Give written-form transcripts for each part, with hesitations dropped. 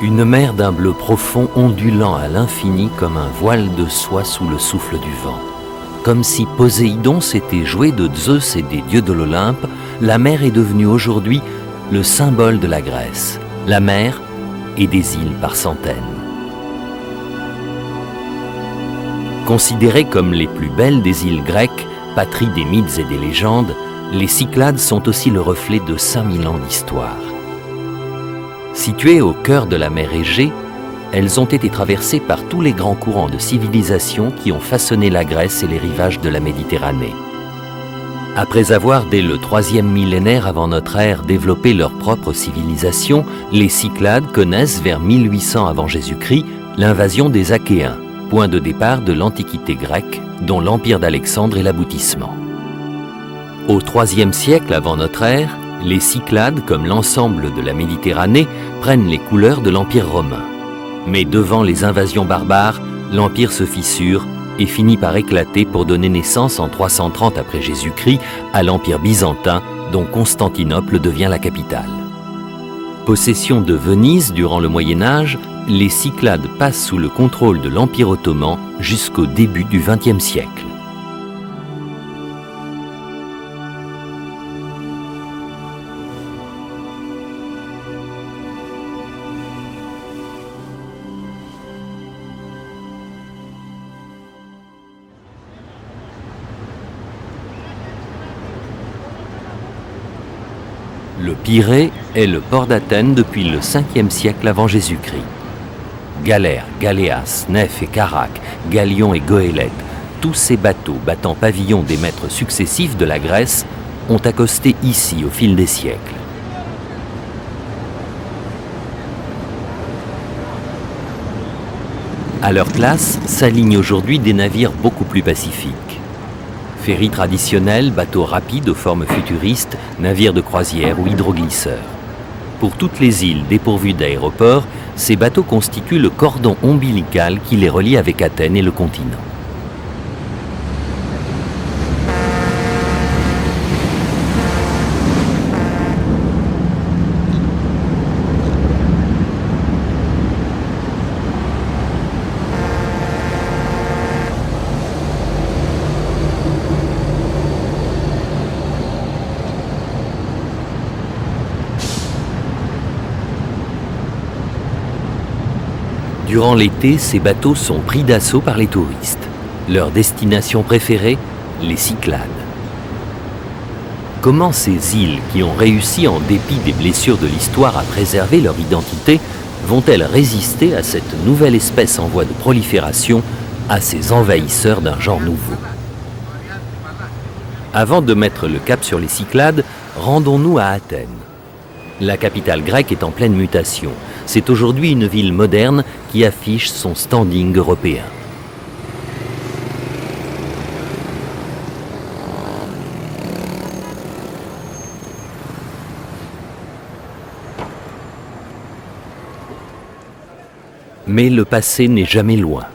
Une mer d'un bleu profond ondulant à l'infini comme un voile de soie sous le souffle du vent. Comme si Poséidon s'était joué de Zeus et des dieux de l'Olympe, la mer est devenue aujourd'hui le symbole de la Grèce, la mer et des îles par centaines. Considérées comme les plus belles des îles grecques, patrie des mythes et des légendes, les Cyclades sont aussi le reflet de 5000 ans d'histoire. Situées au cœur de la mer Égée, elles ont été traversées par tous les grands courants de civilisation qui ont façonné la Grèce et les rivages de la Méditerranée. Après avoir, dès le 3e millénaire avant notre ère, développé leur propre civilisation, les Cyclades connaissent vers 1800 avant Jésus-Christ l'invasion des Achéens, point de départ de l'Antiquité grecque, dont l'Empire d'Alexandre est l'aboutissement. Au IIIe siècle avant notre ère, les Cyclades, comme l'ensemble de la Méditerranée, prennent les couleurs de l'Empire romain. Mais devant les invasions barbares, l'Empire se fissure et finit par éclater pour donner naissance en 330 après Jésus-Christ à l'Empire byzantin, dont Constantinople devient la capitale. Possession de Venise durant le Moyen-Âge, les Cyclades passent sous le contrôle de l'Empire ottoman jusqu'au début du XXe siècle. Le Pirée est le port d'Athènes depuis le 5e siècle avant Jésus-Christ. Galères, galéas, nefs et caraques, galions et goélettes, tous ces bateaux battant pavillon des maîtres successifs de la Grèce ont accosté ici au fil des siècles. À leur place s'alignent aujourd'hui des navires beaucoup plus pacifiques. Ferries traditionnels, bateaux rapides aux formes futuristes, navires de croisière ou hydroglisseurs. Pour toutes les îles dépourvues d'aéroports, ces bateaux constituent le cordon ombilical qui les relie avec Athènes et le continent. Durant l'été, ces bateaux sont pris d'assaut par les touristes. Leur destination préférée, les Cyclades. Comment ces îles, qui ont réussi en dépit des blessures de l'histoire à préserver leur identité, vont-elles résister à cette nouvelle espèce en voie de prolifération, à ces envahisseurs d'un genre nouveau? Avant de mettre le cap sur les Cyclades, rendons-nous à Athènes. La capitale grecque est en pleine mutation. C'est aujourd'hui une ville moderne qui affiche son standing européen. Mais le passé n'est jamais loin.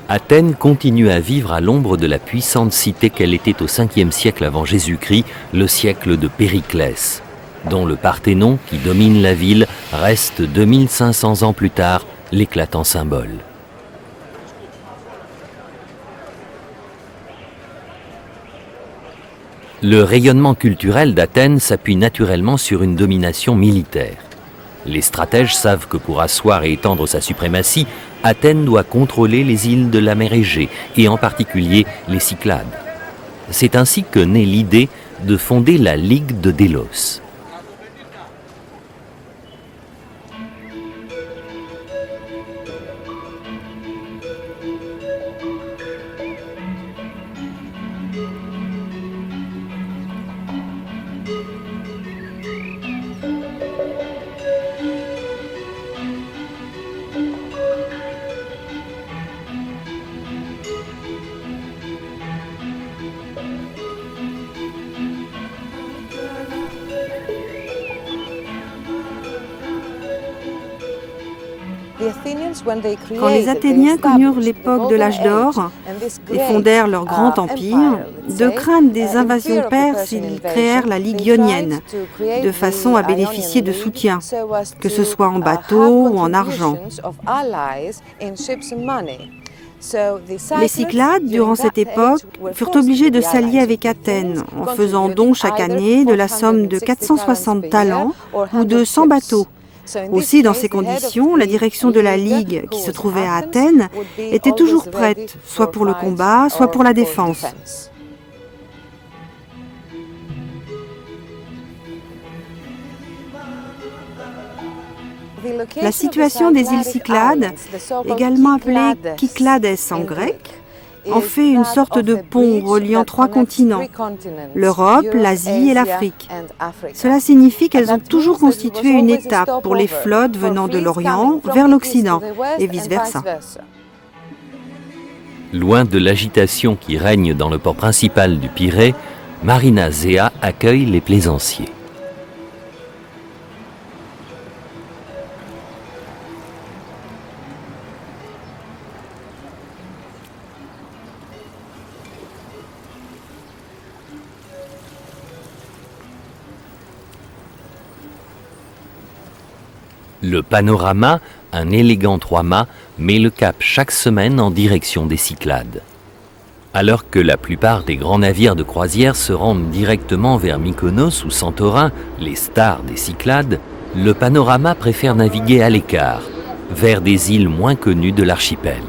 Athènes continue à vivre à l'ombre de la puissante cité qu'elle était au 5e siècle avant Jésus-Christ, le siècle de Périclès, dont le Parthénon, qui domine la ville, reste 2500 ans plus tard l'éclatant symbole. Le rayonnement culturel d'Athènes s'appuie naturellement sur une domination militaire. Les stratèges savent que pour asseoir et étendre sa suprématie, Athènes doit contrôler les îles de la mer Égée, et en particulier les Cyclades. C'est ainsi que naît l'idée de fonder la Ligue de Délos. Quand les Athéniens connurent l'époque de l'âge d'or et fondèrent leur grand empire, de crainte des invasions perses, ils créèrent la Ligue ionienne, de façon à bénéficier de soutien, que ce soit en bateau ou en argent. Les Cyclades, durant cette époque, furent obligés de s'allier avec Athènes, en faisant don chaque année de la somme de 460 talents ou de 100 bateaux. Aussi, dans ces conditions, la direction de la Ligue, qui se trouvait à Athènes, était toujours prête, soit pour le combat, soit pour la défense. La situation des îles Cyclades, également appelée Kyklades en grec, en fait une sorte de pont reliant trois continents, l'Europe, l'Asie et l'Afrique. Cela signifie qu'elles ont toujours constitué une étape pour les flottes venant de l'Orient vers l'Occident et vice-versa. Loin de l'agitation qui règne dans le port principal du Pirée, Marina Zea accueille les plaisanciers. Le Panorama, un élégant trois-mâts, met le cap chaque semaine en direction des Cyclades. Alors que la plupart des grands navires de croisière se rendent directement vers Mykonos ou Santorin, les stars des Cyclades, le Panorama préfère naviguer à l'écart, vers des îles moins connues de l'archipel.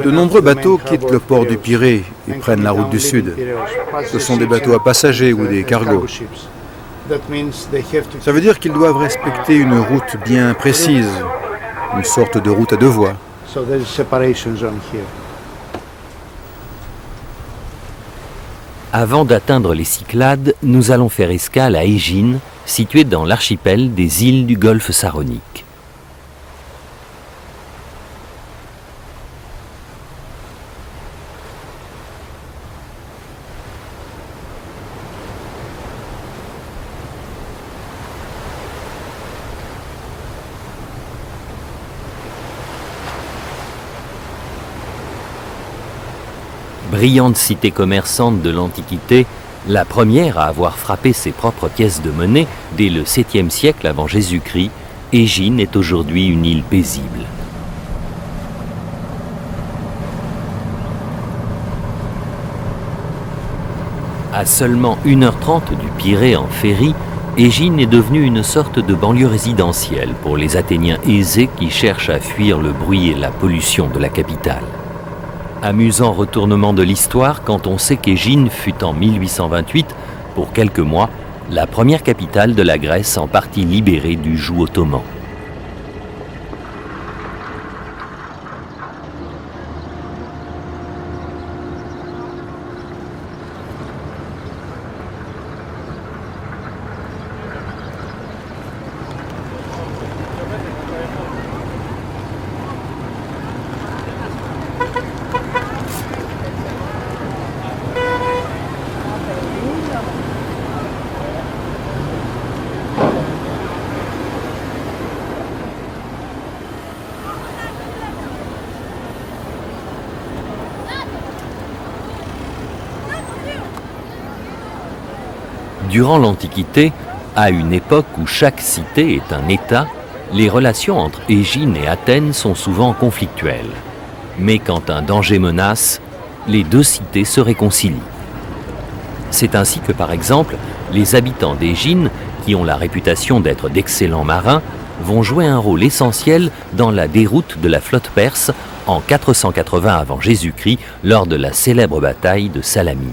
De nombreux bateaux quittent le port du Pirée et prennent la route du sud. Ce sont des bateaux à passagers ou des cargos. Ça veut dire qu'ils doivent respecter une route bien précise, une sorte de route à deux voies. Avant d'atteindre les Cyclades, nous allons faire escale à Égine, située dans l'archipel des îles du golfe Saronique. Brillante cité commerçante de l'Antiquité, la première à avoir frappé ses propres pièces de monnaie dès le 7e siècle avant Jésus-Christ, Égine est aujourd'hui une île paisible. À seulement 1h30 du Pirée en ferry, Égine est devenue une sorte de banlieue résidentielle pour les Athéniens aisés qui cherchent à fuir le bruit et la pollution de la capitale. Amusant retournement de l'histoire quand on sait qu'Égine fut en 1828, pour quelques mois, la première capitale de la Grèce en partie libérée du joug ottoman. Durant l'Antiquité, à une époque où chaque cité est un État, les relations entre Égine et Athènes sont souvent conflictuelles. Mais quand un danger menace, les deux cités se réconcilient. C'est ainsi que, par exemple, les habitants d'Égine, qui ont la réputation d'être d'excellents marins, vont jouer un rôle essentiel dans la déroute de la flotte perse en 480 avant Jésus-Christ lors de la célèbre bataille de Salamine.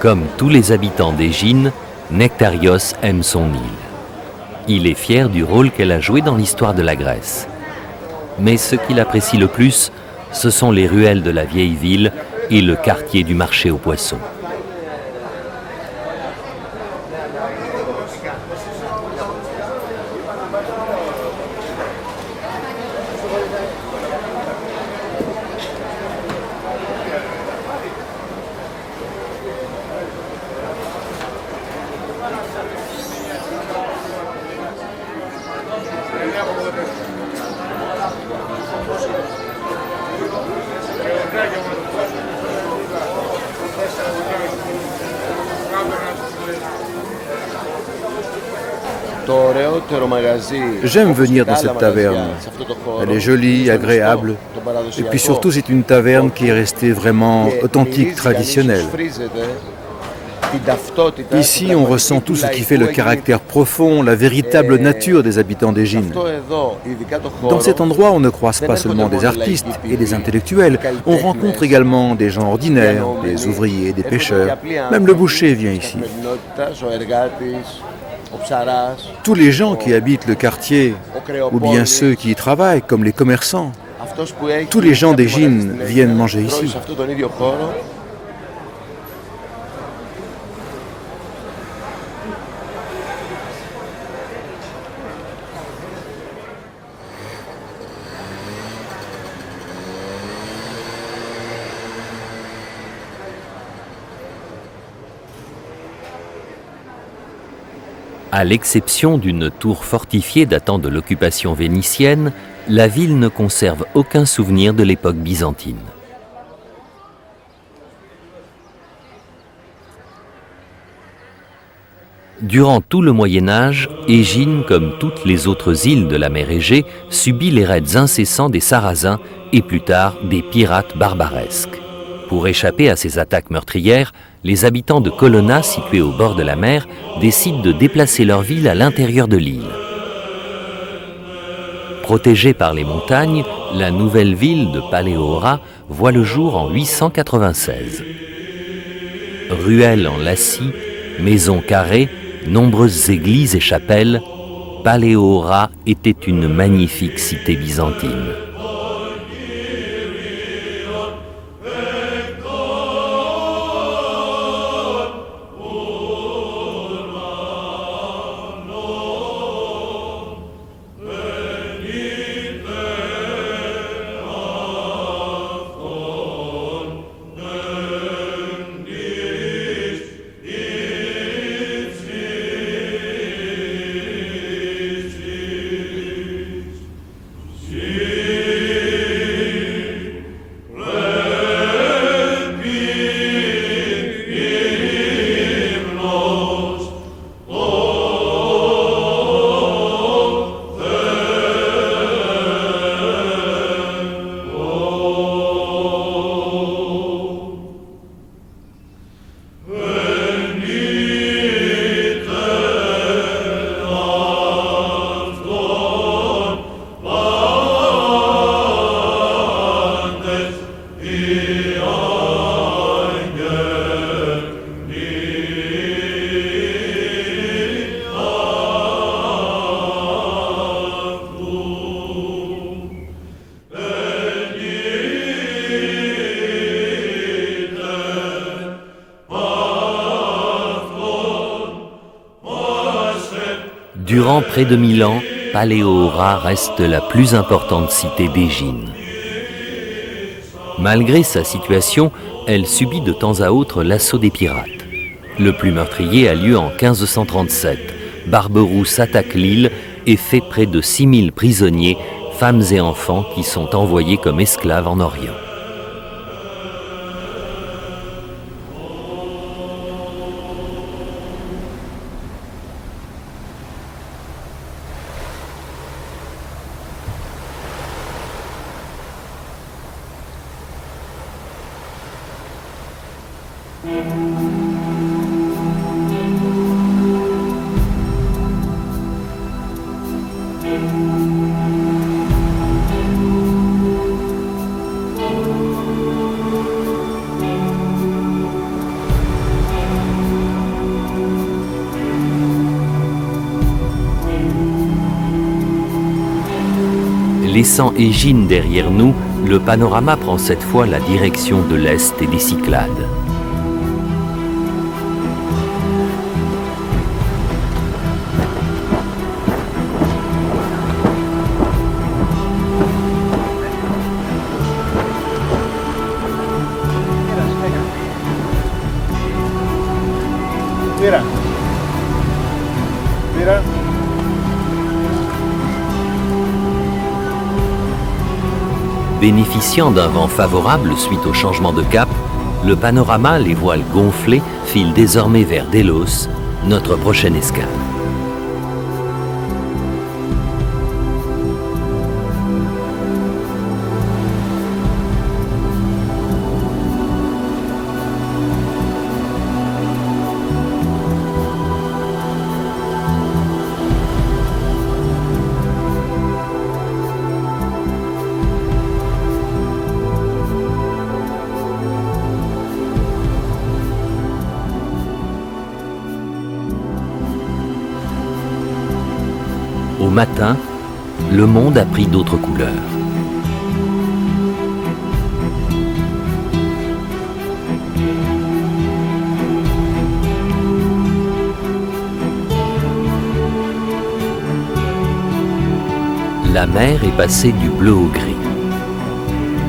Comme tous les habitants d'Égine, Nectarios aime son île. Il est fier du rôle qu'elle a joué dans l'histoire de la Grèce. Mais ce qu'il apprécie le plus, ce sont les ruelles de la vieille ville et le quartier du marché aux poissons. J'aime venir dans cette taverne. Elle est jolie, agréable. Et puis surtout, c'est une taverne qui est restée vraiment authentique, traditionnelle. Ici, on ressent tout ce qui fait le caractère profond, la véritable nature des habitants d'Égine. Dans cet endroit, on ne croise pas seulement des artistes et des intellectuels, on rencontre également des gens ordinaires, des ouvriers, des pêcheurs. Même le boucher vient ici. Tous les gens qui habitent le quartier, ou bien ceux qui y travaillent, comme les commerçants, tous les gens d'Égine viennent manger ici. À l'exception d'une tour fortifiée datant de l'occupation vénitienne, la ville ne conserve aucun souvenir de l'époque byzantine. Durant tout le Moyen Âge, Égine, comme toutes les autres îles de la mer Égée, subit les raids incessants des Sarrasins et plus tard des pirates barbaresques. Pour échapper à ces attaques meurtrières, les habitants de Colonna, situés au bord de la mer, décident de déplacer leur ville à l'intérieur de l'île. Protégée par les montagnes, la nouvelle ville de Paléora voit le jour en 896. Ruelles en lacis, maisons carrées, nombreuses églises et chapelles, Paléora était une magnifique cité byzantine. Yeah. Durant près de 1000 ans, Paléohora reste la plus importante cité d'Égine. Malgré sa situation, elle subit de temps à autre l'assaut des pirates. Le plus meurtrier a lieu en 1537. Barberousse attaque l'île et fait près de 6000 prisonniers, femmes et enfants qui sont envoyés comme esclaves en Orient. Laissant Égine derrière nous, le panorama prend cette fois la direction de l'est et des Cyclades. Bénéficiant d'un vent favorable suite au changement de cap, le panorama, les voiles gonflées, file désormais vers Délos, notre prochaine escale. Au matin, le monde a pris d'autres couleurs. La mer est passée du bleu au gris.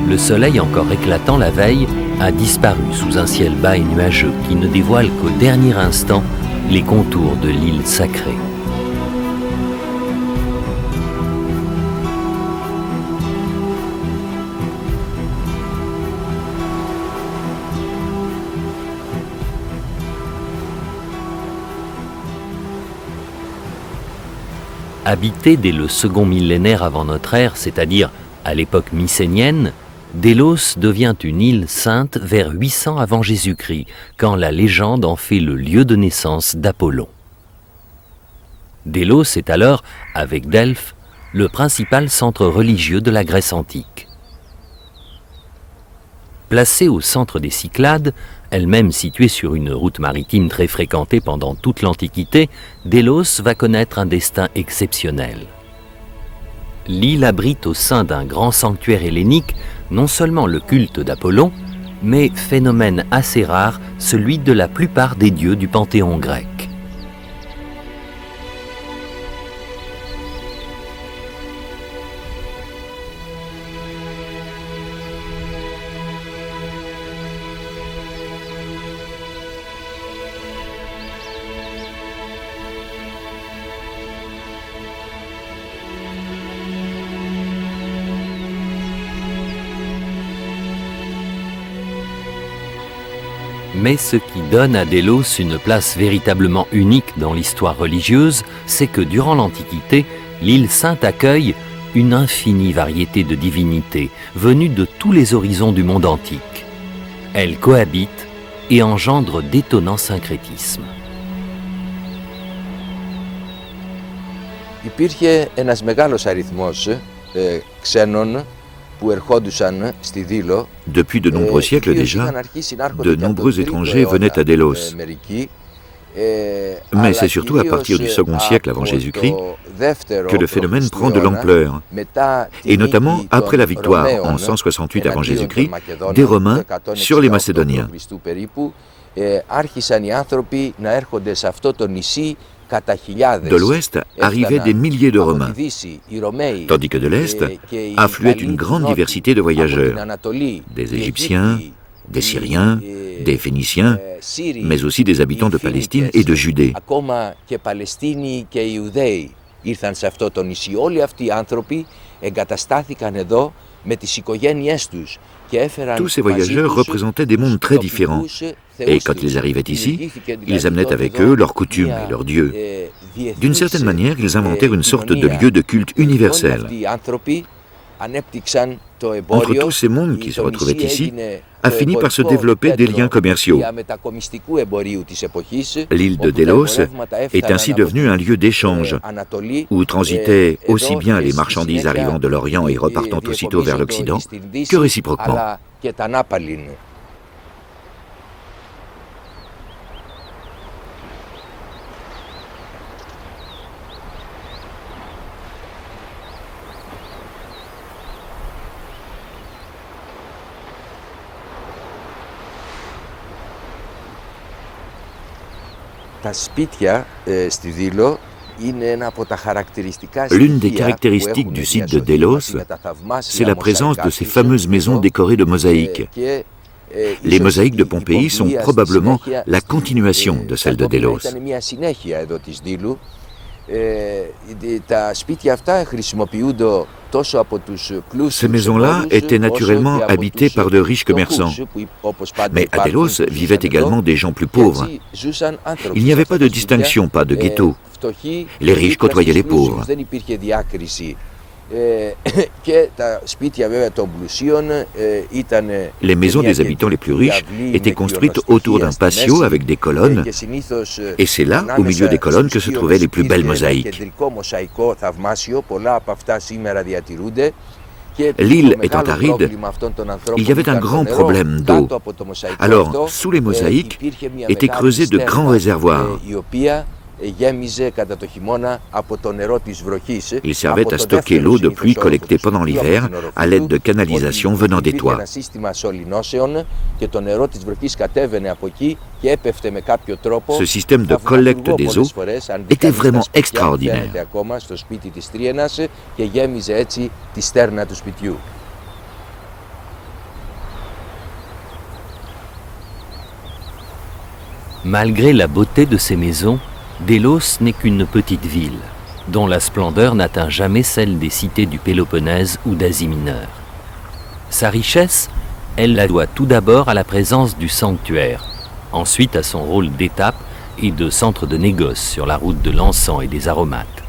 Le soleil, encore éclatant la veille, a disparu sous un ciel bas et nuageux qui ne dévoile qu'au dernier instant les contours de l'île sacrée. Habité dès le second millénaire avant notre ère, c'est-à-dire à l'époque mycénienne, Délos devient une île sainte vers 800 avant Jésus-Christ, quand la légende en fait le lieu de naissance d'Apollon. Délos est alors, avec Delphes, le principal centre religieux de la Grèce antique. Placée au centre des Cyclades, elle-même située sur une route maritime très fréquentée pendant toute l'Antiquité, Délos va connaître un destin exceptionnel. L'île abrite au sein d'un grand sanctuaire hellénique non seulement le culte d'Apollon, mais, phénomène assez rare, celui de la plupart des dieux du panthéon grec. Mais ce qui donne à Délos une place véritablement unique dans l'histoire religieuse, c'est que durant l'Antiquité, l'île sainte accueille une infinie variété de divinités venues de tous les horizons du monde antique. Elles cohabitent et engendrent d'étonnants syncrétismes. Υπήρχε ένας μεγάλος αριθμός ξένων. Depuis de nombreux siècles déjà, de nombreux étrangers venaient à Délos. Mais c'est surtout à partir du second siècle avant Jésus-Christ que le phénomène prend de l'ampleur, et notamment après la victoire en 168 avant Jésus-Christ des Romains sur les Macédoniens. De l'ouest arrivaient des milliers de Romains, tandis que de l'est affluait une grande diversité de voyageurs, des Égyptiens, des Syriens, des Phéniciens, mais aussi des habitants de Palestine et de Judée. Tous ces voyageurs représentaient des mondes très différents, et quand ils arrivaient ici, ils amenaient avec eux leurs coutumes et leurs dieux. D'une certaine manière, ils inventèrent une sorte de lieu de culte universel. Entre tous ces mondes qui se retrouvaient ici, a fini par se développer des liens commerciaux. L'île de Délos est ainsi devenue un lieu d'échange, où transitaient aussi bien les marchandises arrivant de l'Orient et repartant aussitôt vers l'Occident, que réciproquement. L'une des caractéristiques du site de Délos, c'est la présence de ces fameuses maisons décorées de mosaïques. Les mosaïques de Pompéi sont probablement la continuation de celles de Délos. Ces maisons-là étaient naturellement habitées par de riches commerçants. Mais à Délos vivaient également des gens plus pauvres. Il n'y avait pas de distinction, pas de ghetto. Les riches côtoyaient les pauvres. Les maisons des habitants les plus riches étaient construites autour d'un patio avec des colonnes, et c'est là, au milieu des colonnes, que se trouvaient les plus belles mosaïques. L'île étant aride, il y avait un grand problème d'eau. Alors, sous les mosaïques étaient creusés de grands réservoirs. Ils servaient à stocker l'eau de pluie collectée pendant l'hiver à l'aide de canalisations venant des toits. Ce système de collecte des eaux était vraiment extraordinaire. Malgré la beauté de ces maisons, Délos n'est qu'une petite ville, dont la splendeur n'atteint jamais celle des cités du Péloponnèse ou d'Asie mineure. Sa richesse, elle la doit tout d'abord à la présence du sanctuaire, ensuite à son rôle d'étape et de centre de négoce sur la route de l'encens et des aromates.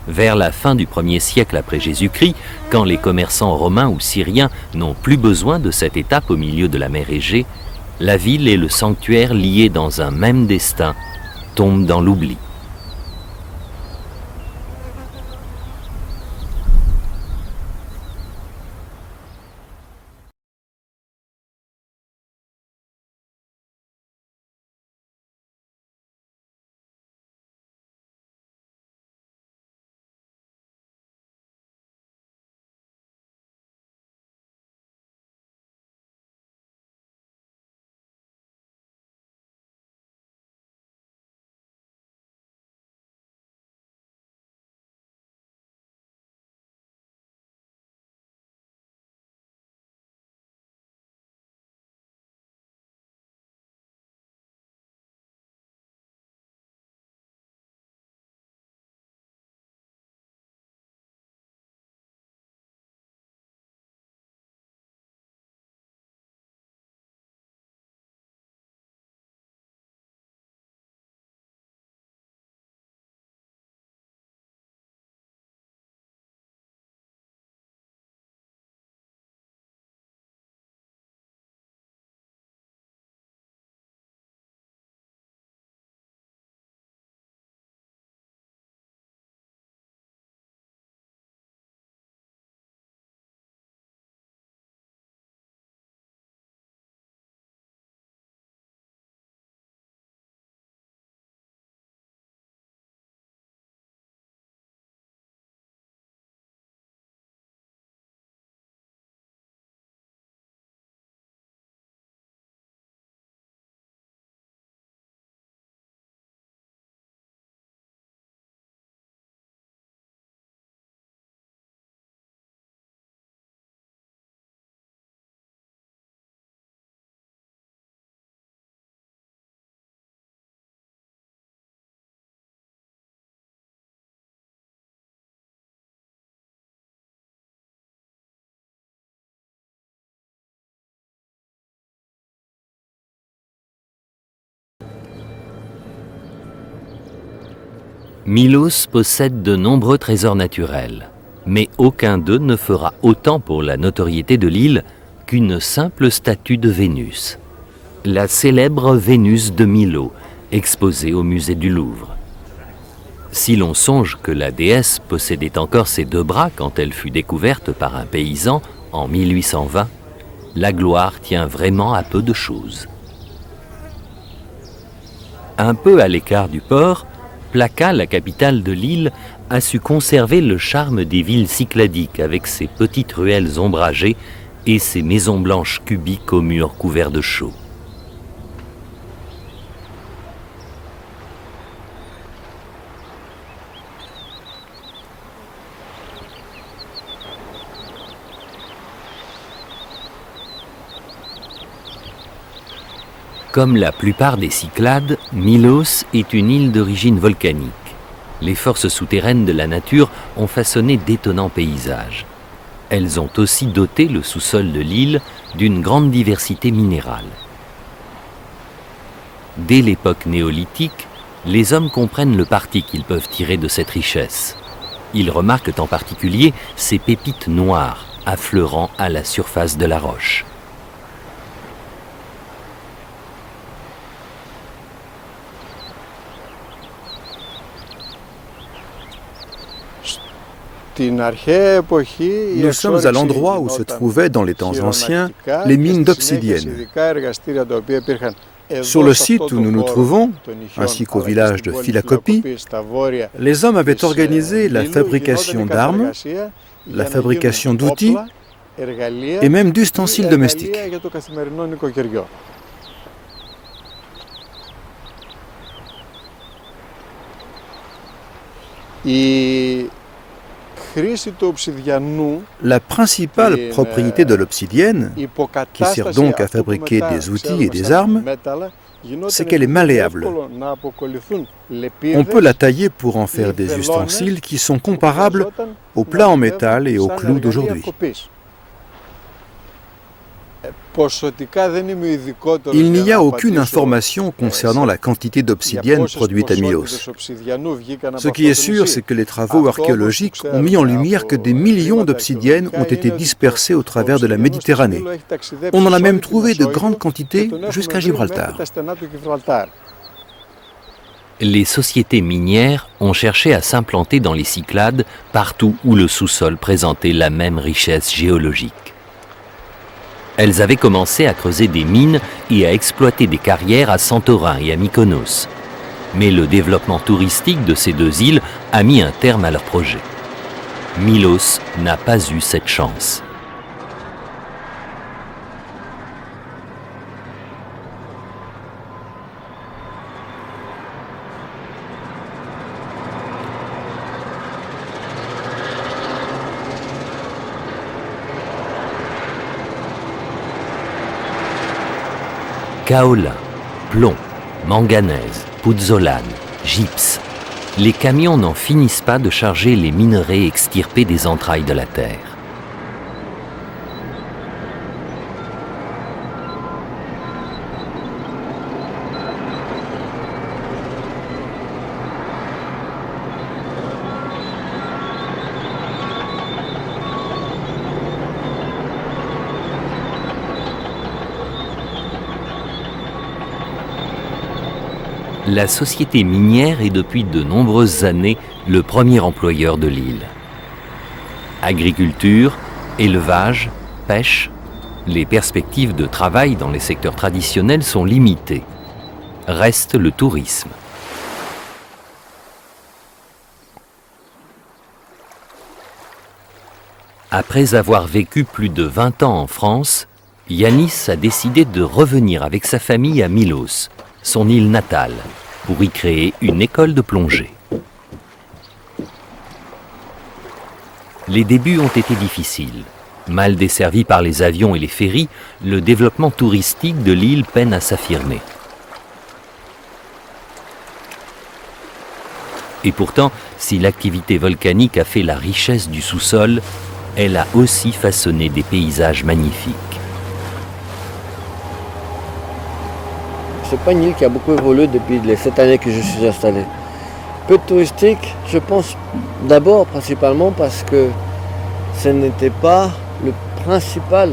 Vers la fin du 1er siècle après Jésus-Christ, quand les commerçants romains ou syriens n'ont plus besoin de cette étape au milieu de la mer Égée, la ville et le sanctuaire liés dans un même destin tombent dans l'oubli. Milos possède de nombreux trésors naturels, mais aucun d'eux ne fera autant pour la notoriété de l'île qu'une simple statue de Vénus. La célèbre Vénus de Milo, exposée au musée du Louvre. Si l'on songe que la déesse possédait encore ses 2 bras quand elle fut découverte par un paysan en 1820, la gloire tient vraiment à peu de choses. Un peu à l'écart du port, Plaka, la capitale de l'île, a su conserver le charme des villes cycladiques avec ses petites ruelles ombragées et ses maisons blanches cubiques aux murs couverts de chaux. Comme la plupart des Cyclades, Milos est une île d'origine volcanique. Les forces souterraines de la nature ont façonné d'étonnants paysages. Elles ont aussi doté le sous-sol de l'île d'une grande diversité minérale. Dès l'époque néolithique, les hommes comprennent le parti qu'ils peuvent tirer de cette richesse. Ils remarquent en particulier ces pépites noires affleurant à la surface de la roche. Nous sommes à l'endroit où se trouvaient dans les temps anciens les mines d'obsidienne. Sur le site où nous nous trouvons, ainsi qu'au village de Philakopi, les hommes avaient organisé la fabrication d'armes, la fabrication d'outils et même d'ustensiles domestiques. La principale propriété de l'obsidienne, qui sert donc à fabriquer des outils et des armes, c'est qu'elle est malléable. On peut la tailler pour en faire des ustensiles qui sont comparables aux plats en métal et aux clous d'aujourd'hui. Il n'y a aucune information concernant la quantité d'obsidienne produite à Milos. Ce qui est sûr, c'est que les travaux archéologiques ont mis en lumière que des millions d'obsidiennes ont été dispersées au travers de la Méditerranée. On en a même trouvé de grandes quantités jusqu'à Gibraltar. Les sociétés minières ont cherché à s'implanter dans les Cyclades partout où le sous-sol présentait la même richesse géologique. Elles avaient commencé à creuser des mines et à exploiter des carrières à Santorin et à Mykonos. Mais le développement touristique de ces 2 îles a mis un terme à leur projet. Milos n'a pas eu cette chance. Kaolin, plomb, manganèse, pouzzolane, gypse. Les camions n'en finissent pas de charger les minerais extirpés des entrailles de la terre. La société minière est depuis de nombreuses années le premier employeur de l'île. Agriculture, élevage, pêche, les perspectives de travail dans les secteurs traditionnels sont limitées. Reste le tourisme. Après avoir vécu plus de 20 ans en France, Yanis a décidé de revenir avec sa famille à Milos, son île natale, pour y créer une école de plongée. Les débuts ont été difficiles. Mal desservi par les avions et les ferries, le développement touristique de l'île peine à s'affirmer. Et pourtant, si l'activité volcanique a fait la richesse du sous-sol, elle a aussi façonné des paysages magnifiques. Ce n'est pas une île qui a beaucoup évolué depuis les 7 années que je suis installé. Peu touristique, je pense d'abord principalement parce que ce n'était pas le principal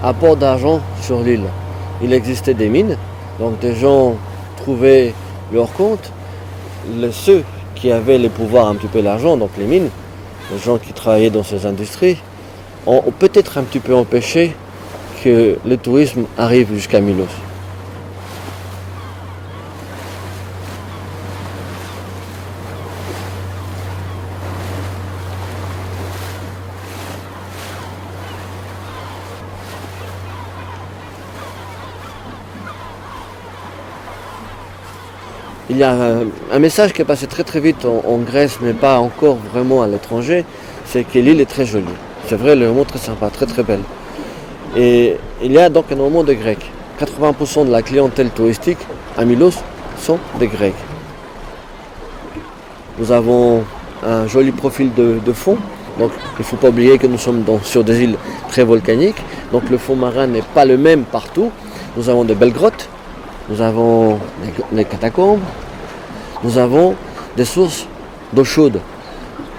apport d'argent sur l'île. Il existait des mines, donc des gens trouvaient leur compte. Ceux qui avaient les pouvoirs, un petit peu l'argent, donc les mines, les gens qui travaillaient dans ces industries, ont peut-être un petit peu empêché que le tourisme arrive jusqu'à Milos. Il y a un message qui est passé très très vite en Grèce, mais pas encore vraiment à l'étranger, c'est que l'île est très jolie. C'est vrai, elle est vraiment très sympa, très très belle. Et il y a donc énormément de Grecs. 80% de la clientèle touristique à Milos sont des Grecs. Nous avons un joli profil de fond. Donc il ne faut pas oublier que nous sommes sur des îles très volcaniques. Donc le fond marin n'est pas le même partout. Nous avons de belles grottes. Nous avons les catacombes, nous avons des sources d'eau chaude.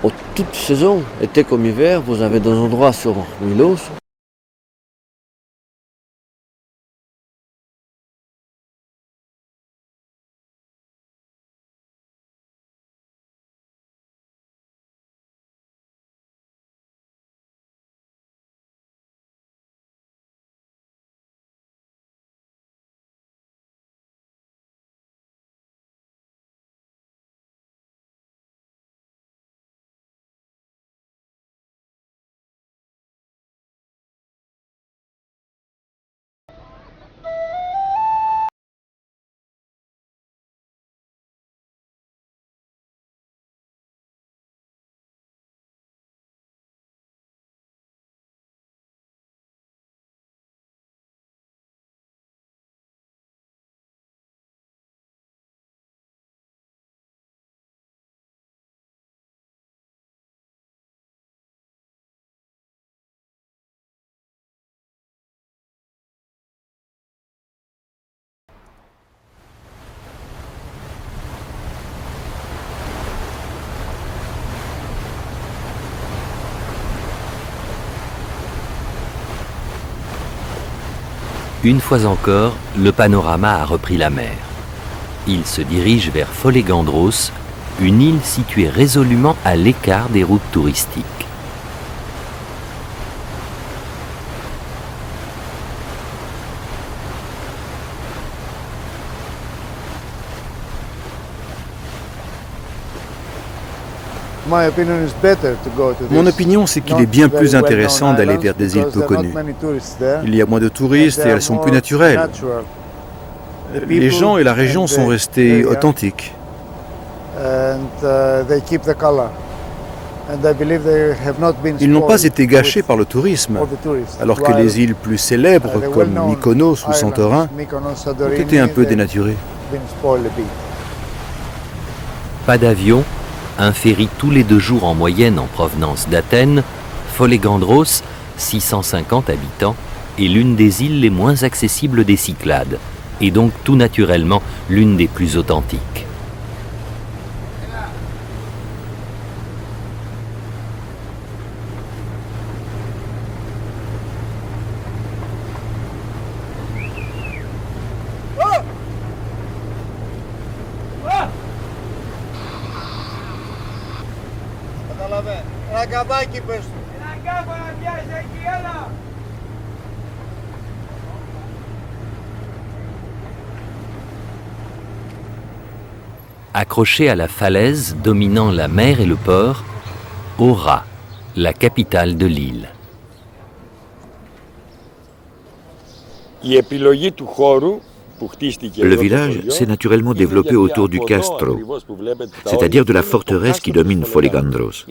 En toute saison, été comme hiver, vous avez des endroits sur Milos. Une fois encore, le panorama a repris la mer. Il se dirige vers Folegandros, une île située résolument à l'écart des routes touristiques. Mon opinion, c'est qu'il est bien plus intéressant d'aller vers des îles peu connues. Il y a moins de touristes et elles sont plus naturelles. Les gens et la région sont restés authentiques. Ils n'ont pas été gâchés par le tourisme, alors que les îles plus célèbres, comme Mykonos ou Santorin, ont été un peu dénaturées. Pas d'avion, un ferry tous les 2 jours en moyenne en provenance d'Athènes, Folegandros, 650 habitants, est l'une des îles les moins accessibles des Cyclades, et donc tout naturellement l'une des plus authentiques. Accroché à la falaise dominant la mer et le port, Ora, la capitale de l'île. Le village s'est naturellement développé autour du castro, c'est-à-dire de la forteresse qui domine Folegandros.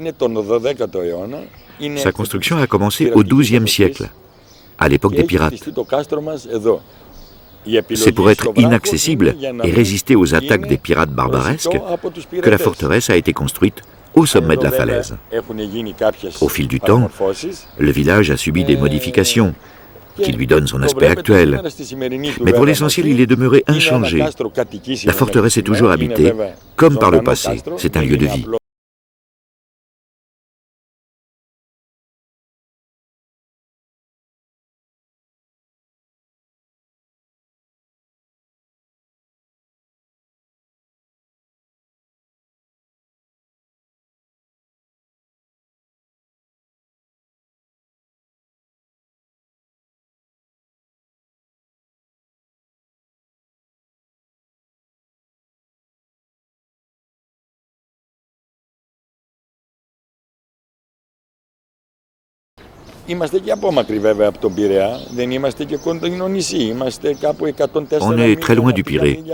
Sa construction a commencé au XIIe siècle, à l'époque des pirates. C'est pour être inaccessible et résister aux attaques des pirates barbaresques que la forteresse a été construite au sommet de la falaise. Au fil du temps, le village a subi des modifications qui lui donnent son aspect actuel. Mais pour l'essentiel, il est demeuré inchangé. La forteresse est toujours habitée comme par le passé. C'est un lieu de vie. On est très loin du Pirée,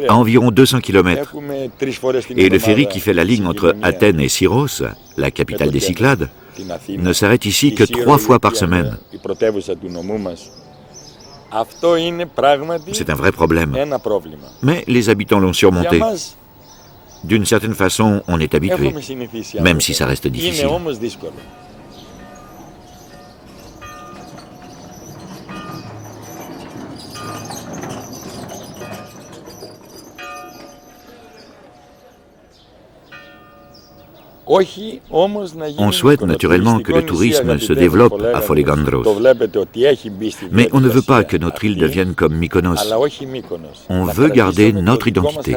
à environ 200 km. Et le ferry qui fait la ligne entre Athènes et Syros, la capitale des Cyclades, ne s'arrête ici que 3 fois par semaine. C'est un vrai problème. Mais les habitants l'ont surmonté. D'une certaine façon, on est habitué, même si ça reste difficile. On souhaite naturellement que le tourisme se développe à Folegandros. Mais on ne veut pas que notre île devienne comme Mykonos. On veut garder notre identité.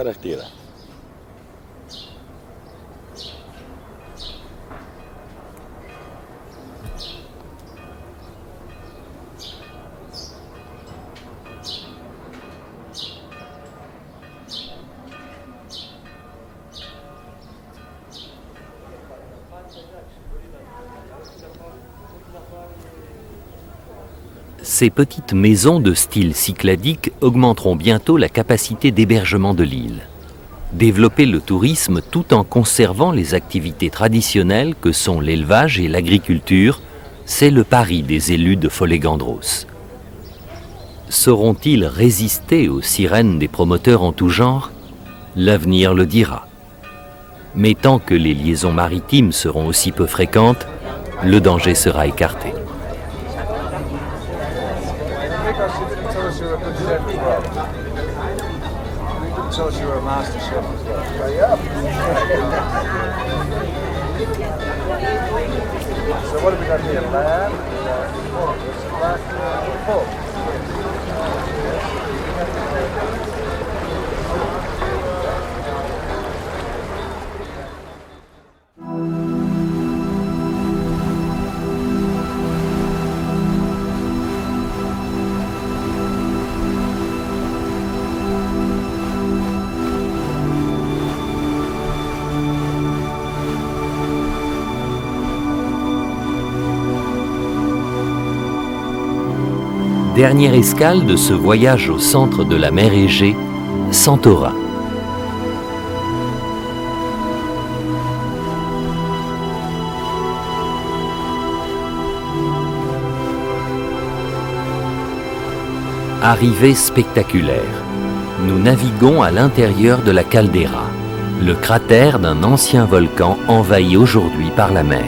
Ces petites maisons de style cycladique augmenteront bientôt la capacité d'hébergement de l'île. Développer le tourisme tout en conservant les activités traditionnelles que sont l'élevage et l'agriculture, c'est le pari des élus de Folegandros. Sauront-ils résister aux sirènes des promoteurs en tout genre? L'avenir le dira. Mais tant que les liaisons maritimes seront aussi peu fréquentes, le danger sera écarté. Dernière escale de ce voyage au centre de la mer Égée, Santorin. Arrivée spectaculaire. Nous naviguons à l'intérieur de la caldeira, le cratère d'un ancien volcan envahi aujourd'hui par la mer.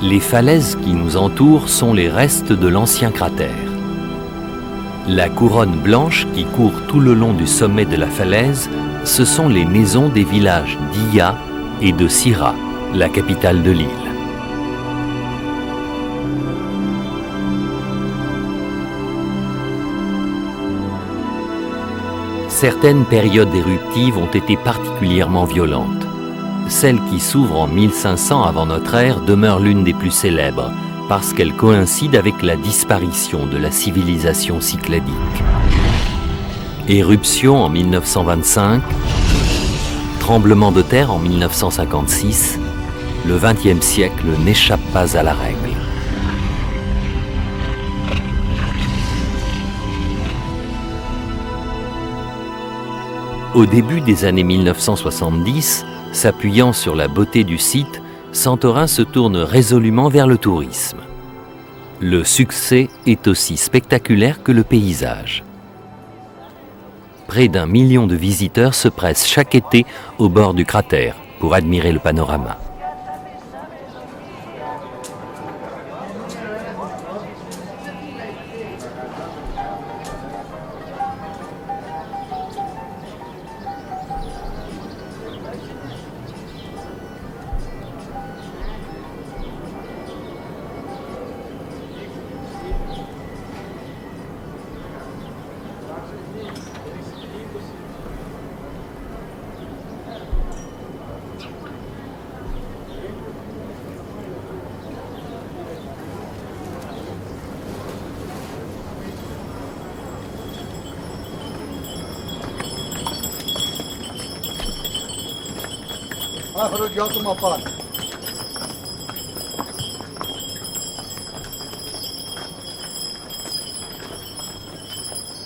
Les falaises qui nous entourent sont les restes de l'ancien cratère. La couronne blanche qui court tout le long du sommet de la falaise, ce sont les maisons des villages d'Ia et de Sira, la capitale de l'île. Certaines périodes éruptives ont été particulièrement violentes. Celle qui s'ouvre en 1500 avant notre ère demeure l'une des plus célèbres, parce qu'elle coïncide avec la disparition de la civilisation cycladique. Éruption en 1925, tremblement de terre en 1956, le XXe siècle n'échappe pas à la règle. Au début des années 1970, s'appuyant sur la beauté du site, Santorin se tourne résolument vers le tourisme. Le succès est aussi spectaculaire que le paysage. Près d'1 million de visiteurs se pressent chaque été au bord du cratère pour admirer le panorama.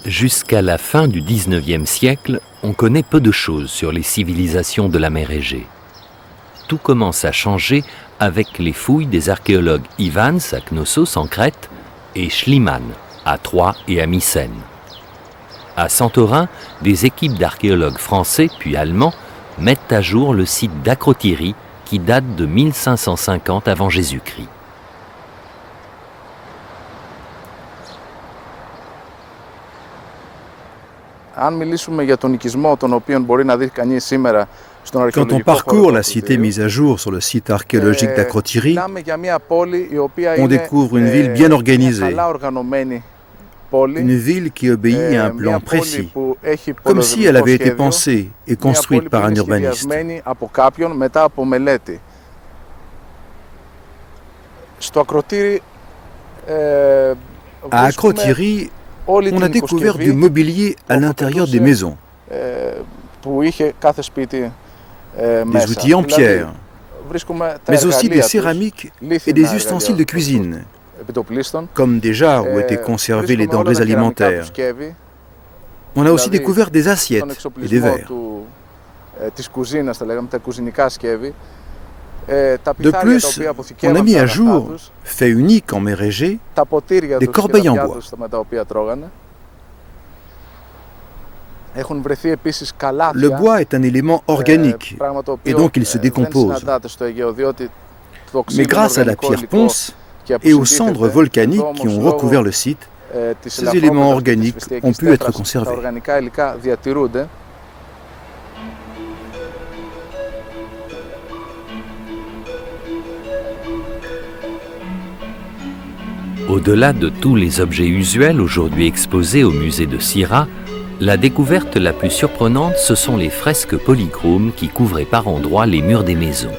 Jusqu'à la fin du XIXe siècle, on connaît peu de choses sur les civilisations de la mer Égée. Tout commence à changer avec les fouilles des archéologues Ivans à Knossos en Crète et Schliemann à Troie et à Mycène. À Santorin, des équipes d'archéologues français puis allemands mettent à jour le site d'Akrotiri qui date de 1550 avant Jésus-Christ. Quand on parcourt la cité mise à jour sur le site archéologique d'Akrotiri, on découvre une ville bien organisée, une ville qui obéit à un plan précis, comme si elle avait été pensée et construite par un urbaniste. À Akrotiri, on a découvert du mobilier à l'intérieur des maisons, des outils en pierre, mais aussi des céramiques et des ustensiles de cuisine, comme des jarres où étaient conservés les denrées alimentaires. On a aussi découvert des assiettes et des verres. De plus, on a mis à jour, fait unique en mer Égée, des corbeilles en bois. Le bois est un élément organique et donc il se décompose. Mais grâce à la pierre ponce et aux cendres volcaniques qui ont recouvert le site, ces éléments organiques ont pu être conservés. Au-delà de tous les objets usuels aujourd'hui exposés au musée de Sira, la découverte la plus surprenante, ce sont les fresques polychromes qui couvraient par endroits les murs des maisons.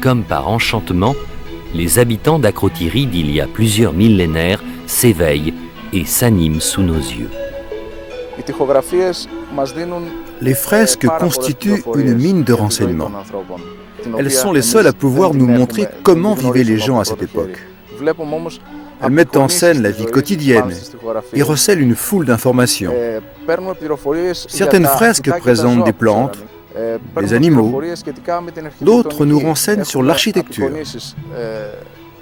Comme par enchantement, les habitants d'Akrotiri d'il y a plusieurs millénaires s'éveillent et s'animent sous nos yeux. Les fresques constituent une mine de renseignements. Elles sont les seules à pouvoir nous montrer comment vivaient les gens à cette époque. Elles mettent en scène la vie quotidienne et recèlent une foule d'informations. Certaines fresques présentent des plantes, des animaux, d'autres nous renseignent sur l'architecture.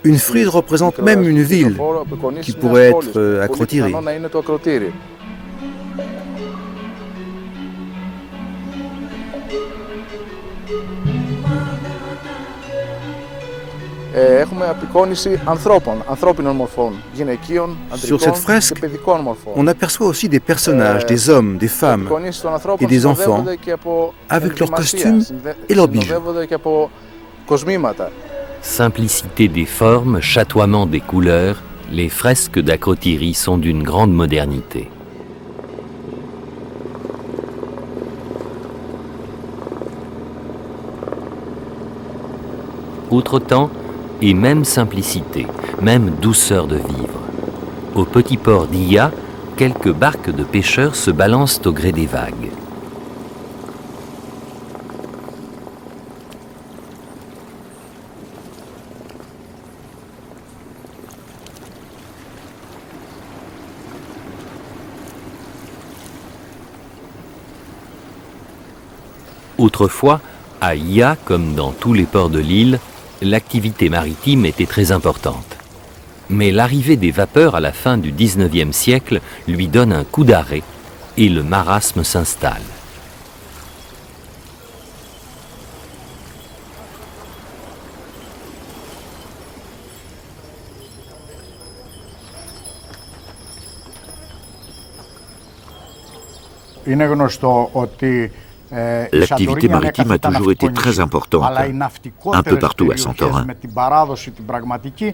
Une frise représente même une ville, qui pourrait être Akrotiri. Sur cette fresque, on aperçoit aussi des personnages, des hommes, des femmes et des enfants, avec leurs costumes et leurs bijoux. Simplicité des formes, chatoiement des couleurs, les fresques d'Akrotiri sont d'une grande modernité. Autre temps, et même simplicité, même douceur de vivre. Au petit port d'Ia, quelques barques de pêcheurs se balancent au gré des vagues. Autrefois, À Ia, comme dans tous les ports de l'île, l'activité maritime était très importante. Mais l'arrivée des vapeurs à la fin du XIXe siècle lui donne un coup d'arrêt et le marasme s'installe. L'activité maritime a toujours été très importante, un peu partout à Santorin.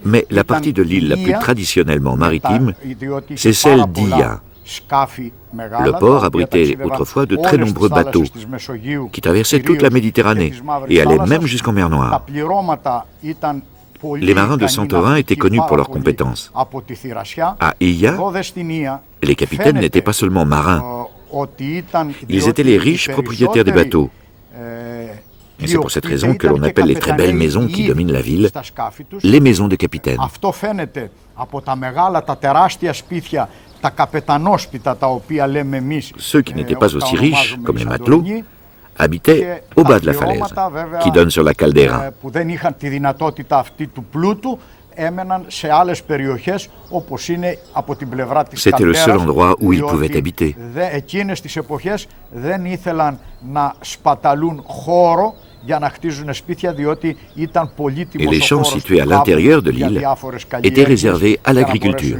Mais la partie de l'île la plus traditionnellement maritime, c'est celle d'Ia. Le port abritait autrefois de très nombreux bateaux qui traversaient toute la Méditerranée et allaient même jusqu'en mer Noire. Les marins de Santorin étaient connus pour leurs compétences. À Ia, les capitaines n'étaient pas seulement marins, ils étaient les riches propriétaires des bateaux. Et c'est pour cette raison que l'on appelle les très belles maisons qui dominent la ville les maisons de capitaines. Ceux qui n'étaient pas aussi riches, comme les matelots, habitaient au bas de la falaise, qui donne sur la caldeira. C'était le seul endroit où ils pouvaient habiter. Et les champs situés à l'intérieur de l'île étaient réservés à l'agriculture.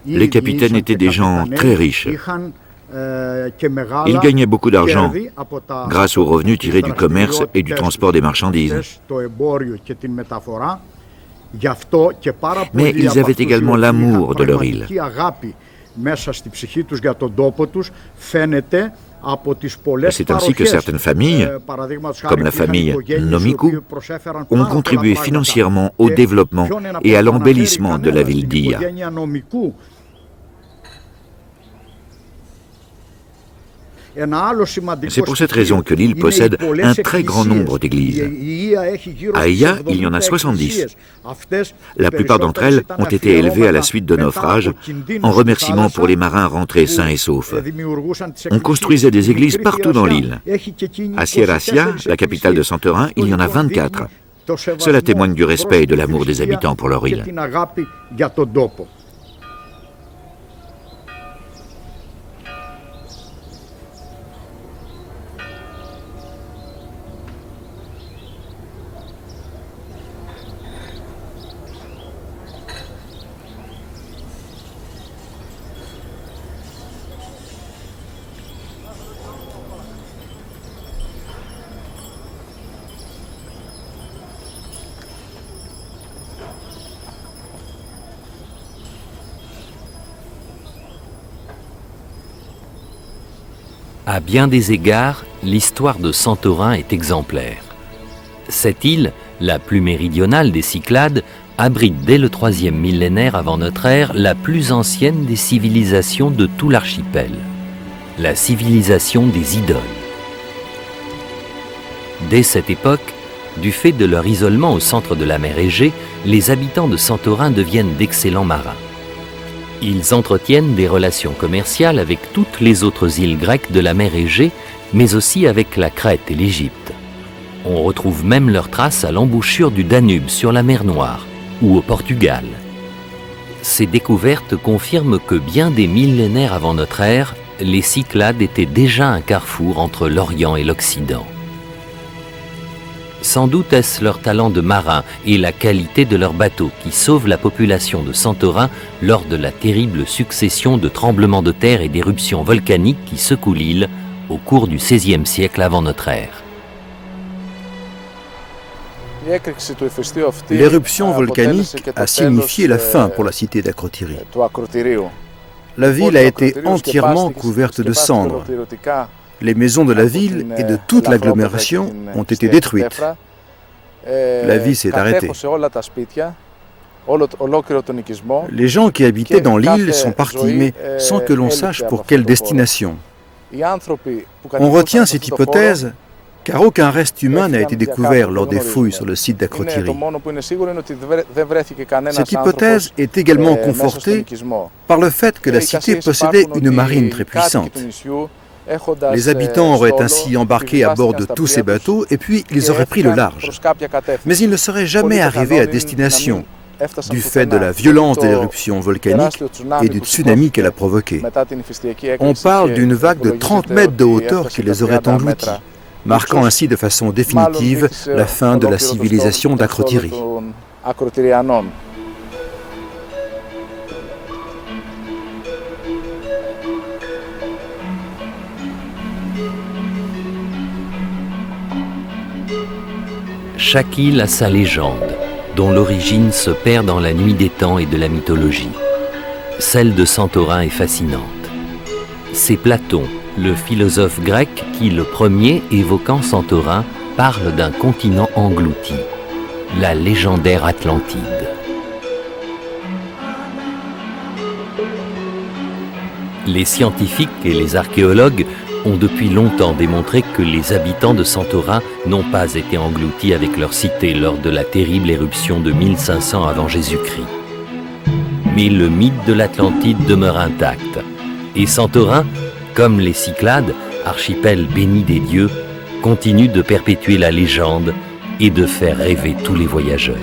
Les capitaines étaient des gens très riches. Ils gagnaient beaucoup d'argent grâce aux revenus tirés du commerce et du transport des marchandises. Mais ils avaient également l'amour de leur île. C'est ainsi que certaines familles, comme la famille Nomiku, ont contribué financièrement au développement et à l'embellissement de la ville d'Ia. C'est pour cette raison que l'île possède un très grand nombre d'églises. À Ia, il y en a 70. La plupart d'entre elles ont été élevées à la suite de naufrages, en remerciement pour les marins rentrés sains et saufs. On construisait des églises partout dans l'île. À Sierrasia, la capitale de Santorin, il y en a 24. Cela témoigne du respect et de l'amour des habitants pour leur île. À bien des égards, l'histoire de Santorin est exemplaire. Cette île, la plus méridionale des Cyclades, abrite dès le 3e millénaire avant notre ère la plus ancienne des civilisations de tout l'archipel, la civilisation des idoles. Dès cette époque, du fait de leur isolement au centre de la mer Égée, les habitants de Santorin deviennent d'excellents marins. Ils entretiennent des relations commerciales avec toutes les autres îles grecques de la mer Égée, mais aussi avec la Crète et l'Égypte. On retrouve même leurs traces à l'embouchure du Danube sur la mer Noire ou au Portugal. Ces découvertes confirment que bien des millénaires avant notre ère, les Cyclades étaient déjà un carrefour entre l'Orient et l'Occident. Sans doute est-ce leur talent de marin et la qualité de leurs bateaux qui sauvent la population de Santorin lors de la terrible succession de tremblements de terre et d'éruptions volcaniques qui secouent l'île au cours du XVIe siècle avant notre ère. L'éruption volcanique a signifié la fin pour la cité d'Akrotiri. La ville a été entièrement couverte de cendres. Les maisons de la ville et de toute l'agglomération ont été détruites. La vie s'est arrêtée. Les gens qui habitaient dans l'île sont partis, mais sans que l'on sache pour quelle destination. On retient cette hypothèse car aucun reste humain n'a été découvert lors des fouilles sur le site d'Akrotiri. Cette hypothèse est également confortée par le fait que la cité possédait une marine très puissante. Les habitants auraient ainsi embarqué à bord de tous ces bateaux et puis ils auraient pris le large. Mais ils ne seraient jamais arrivés à destination du fait de la violence de l'éruption volcanique et du tsunami qu'elle a provoqué. On parle d'une vague de 30 mètres de hauteur qui les aurait engloutis, marquant ainsi de façon définitive la fin de la civilisation d'Akrotiri. Chaque île a sa légende, dont l'origine se perd dans la nuit des temps et de la mythologie. Celle de Santorin est fascinante. C'est Platon, le philosophe grec, qui, le premier, évoquant Santorin, parle d'un continent englouti, la légendaire Atlantide. Les scientifiques et les archéologues ont depuis longtemps démontré que les habitants de Santorin n'ont pas été engloutis avec leur cité lors de la terrible éruption de 1500 avant Jésus-Christ. Mais le mythe de l'Atlantide demeure intact. Et Santorin, comme les Cyclades, archipel béni des dieux, continue de perpétuer la légende et de faire rêver tous les voyageurs.